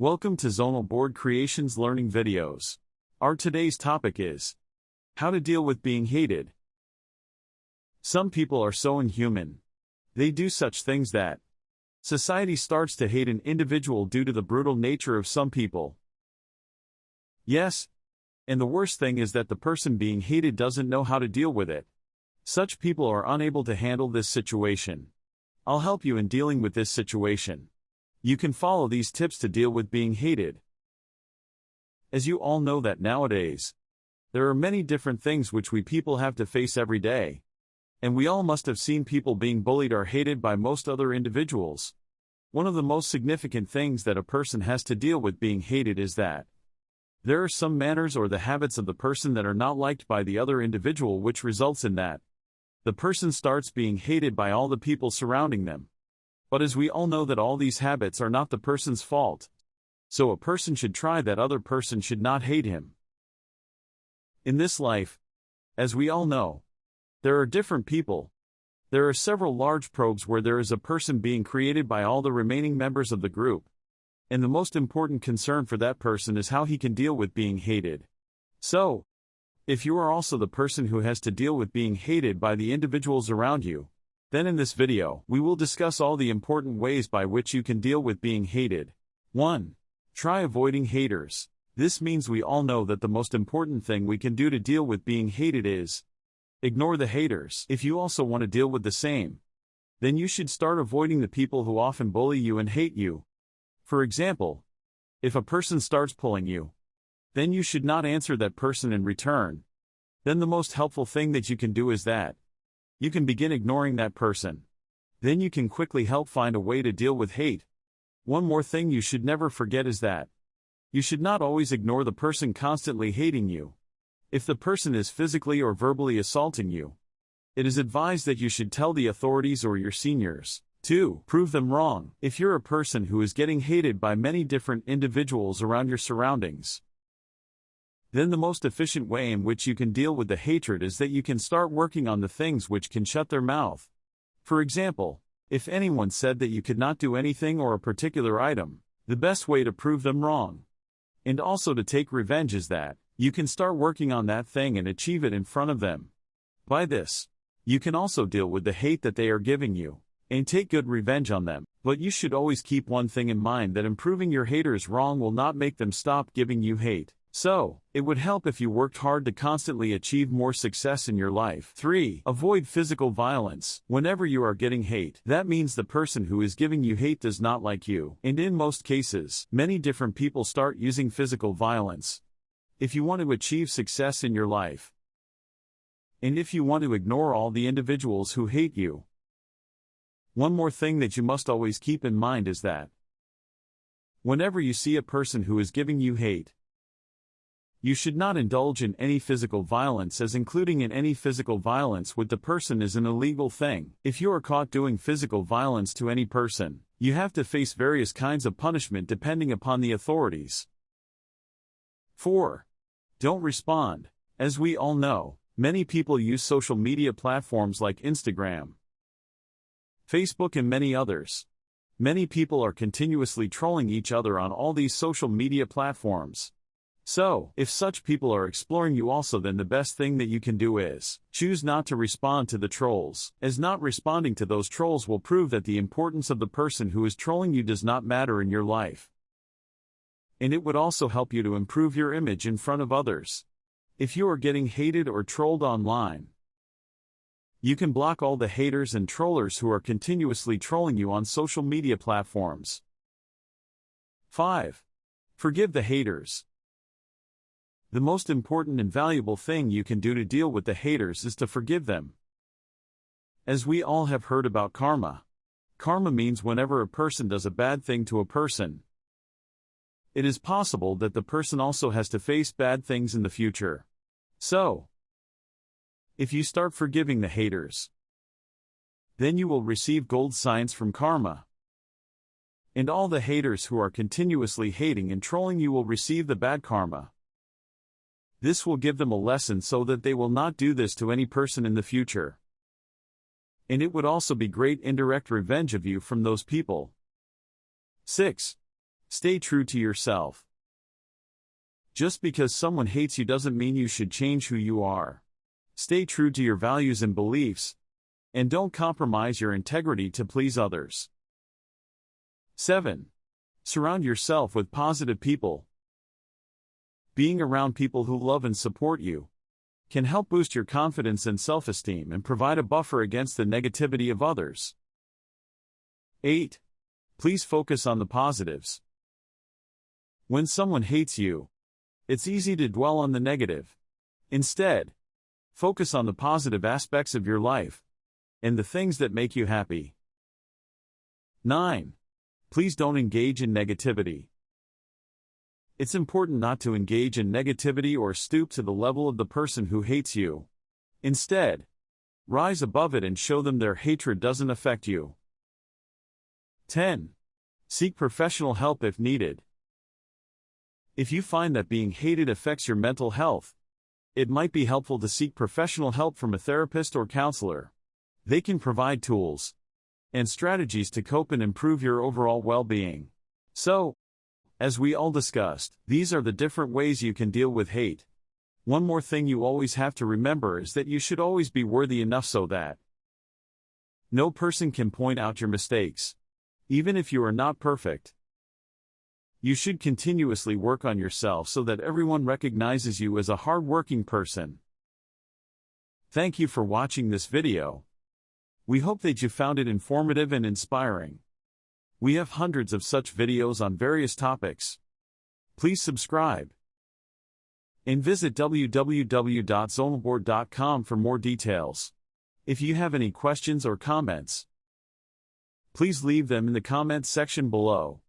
Welcome to Zonal Board Creations Learning Videos. Our today's topic is how to deal with being hated. Some people are so inhuman. They do such things that society starts to hate an individual due to the brutal nature of some people. Yes, and the worst thing is that the person being hated doesn't know how to deal with it. Such people are unable to handle this situation. I'll help you in dealing with this situation. You can follow these tips to deal with being hated. As you all know that nowadays, there are many different things which we people have to face every day. And we all must have seen people being bullied or hated by most other individuals. One of the most significant things that a person has to deal with being hated is that there are some manners or the habits of the person that are not liked by the other individual, which results in that the person starts being hated by all the people surrounding them. But as we all know that all these habits are not the person's fault, so a person should try that other person should not hate him. In this life, as we all know, there are different people. There are several large probes where there is a person being created by all the remaining members of the group. And the most important concern for that person is how he can deal with being hated. So, if you are also the person who has to deal with being hated by the individuals around you, then in this video, we will discuss all the important ways by which you can deal with being hated. 1. Try avoiding haters. This means we all know that the most important thing we can do to deal with being hated is ignore the haters. If you also want to deal with the same, then you should start avoiding the people who often bully you and hate you. For example, if a person starts pulling you, then you should not answer that person in return. Then the most helpful thing that you can do is that you can begin ignoring that person. Then you can quickly help find a way to deal with hate. One more thing you should never forget is that you should not always ignore the person constantly hating you. If the person is physically or verbally assaulting you, it is advised that you should tell the authorities or your seniors. 2. Prove them wrong. If you're a person who is getting hated by many different individuals around your surroundings, then the most efficient way in which you can deal with the hatred is that you can start working on the things which can shut their mouth. For example, if anyone said that you could not do anything or a particular item, the best way to prove them wrong, and also to take revenge, is that you can start working on that thing and achieve it in front of them. By this, you can also deal with the hate that they are giving you, and take good revenge on them. But you should always keep one thing in mind, that improving your haters wrong will not make them stop giving you hate. So, it would help if you worked hard to constantly achieve more success in your life. 3. Avoid physical violence. Whenever you are getting hate, that means the person who is giving you hate does not like you. And in most cases, many different people start using physical violence. If you want to achieve success in your life, and if you want to ignore all the individuals who hate you, one more thing that you must always keep in mind is that whenever you see a person who is giving you hate, you should not indulge in any physical violence, as including in any physical violence with the person is an illegal thing. If you are caught doing physical violence to any person, you have to face various kinds of punishment depending upon the authorities. 4. Don't respond. As we all know, many people use social media platforms like Instagram, Facebook and many others. Many people are continuously trolling each other on all these social media platforms. So, if such people are exploring you also, then the best thing that you can do is choose not to respond to the trolls, as not responding to those trolls will prove that the importance of the person who is trolling you does not matter in your life. And it would also help you to improve your image in front of others. If you are getting hated or trolled online, you can block all the haters and trollers who are continuously trolling you on social media platforms. 5. Forgive the haters. The most important and valuable thing you can do to deal with the haters is to forgive them. As we all have heard about karma. Karma means whenever a person does a bad thing to a person, it is possible that the person also has to face bad things in the future. So, if you start forgiving the haters, then you will receive gold signs from karma. And all the haters who are continuously hating and trolling you will receive the bad karma. This will give them a lesson so that they will not do this to any person in the future. And it would also be great indirect revenge of you from those people. 6. Stay true to yourself. Just because someone hates you doesn't mean you should change who you are. Stay true to your values and beliefs, and don't compromise your integrity to please others. 7. Surround yourself with positive people. Being around people who love and support you can help boost your confidence and self-esteem and provide a buffer against the negativity of others. 8. Please focus on the positives. When someone hates you, it's easy to dwell on the negative. Instead, focus on the positive aspects of your life and the things that make you happy. 9. Please don't engage in negativity. It's important not to engage in negativity or stoop to the level of the person who hates you. Instead, rise above it and show them their hatred doesn't affect you. 10. Seek professional help if needed. If you find that being hated affects your mental health, it might be helpful to seek professional help from a therapist or counselor. They can provide tools and strategies to cope and improve your overall well-being. So, as we all discussed, these are the different ways you can deal with hate. One more thing you always have to remember is that you should always be worthy enough so that no person can point out your mistakes, even if you are not perfect. You should continuously work on yourself so that everyone recognizes you as a hard-working person. Thank you for watching this video. We hope that you found it informative and inspiring. We have hundreds of such videos on various topics. Please subscribe and visit www.zonalboard.com for more details. If you have any questions or comments, please leave them in the comments section below.